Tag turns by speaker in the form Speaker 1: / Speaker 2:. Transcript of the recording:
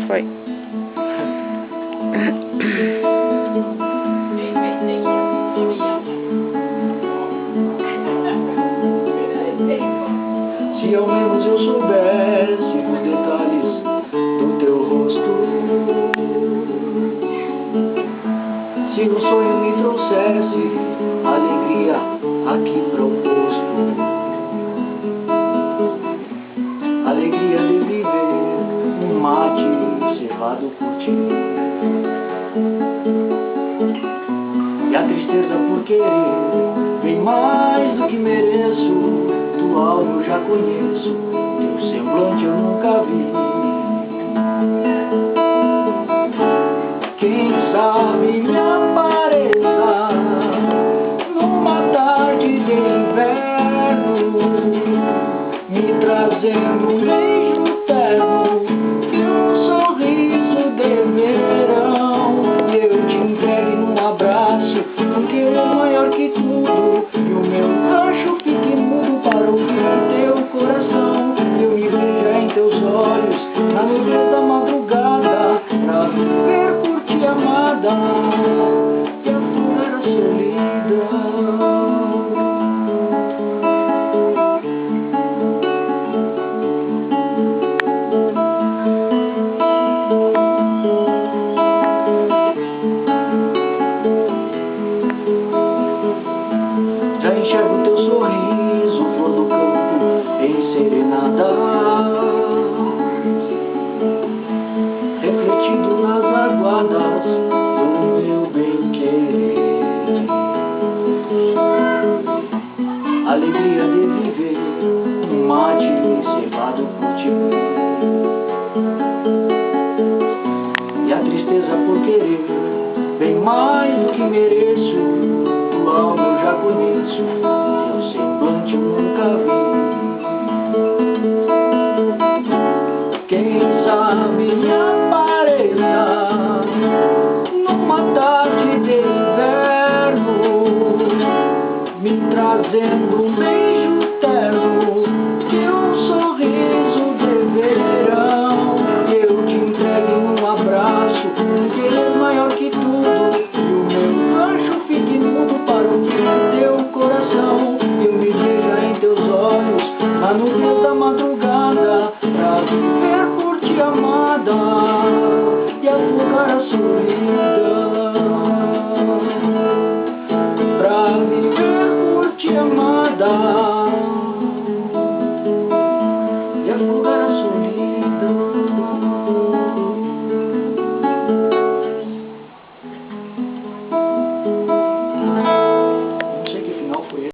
Speaker 1: Foi.
Speaker 2: Se ao menos eu soubesse os detalhes do teu rosto, se o sonho me trouxesse alegria aqui proposto, alegria de viver um mate cerrado por ti, e a tristeza por querer bem mais do que mereço. Tua alma eu já conheço, teu semblante eu nunca vi. Quem sabe me apareça numa tarde de inverno, me trazendo um beijo terno e um sorriso de verão. E eu te entregue num abraço, um querer maior que tudo, e o meu rancho fique mudo para ouvir teu coração. Eu me veja em teus olhos na luz da madrugada, pra viver por ti amada e afogar a solidão. Já enxergo teu sorriso, flor do campo em serenada, refletido nas aguadas do meu bem-querer. Alegria de viver um mate cevado por ti, e a tristeza por querer bem mais do que mereço. Tua alma eu já conheço, teu semblante eu nunca vi. Quem sabe me apareça numa tarde de inverno, me trazendo um beijo terno e um sorriso de verão. Eu te entrego um abraço, um querer maior que tudo, e o meu rancho fique mudo para ouvir teu coração. Eu me veja em teus olhos na nuvem da madrugada, pra viver por ti amada e afogar a solidão. Pra viver por ti amada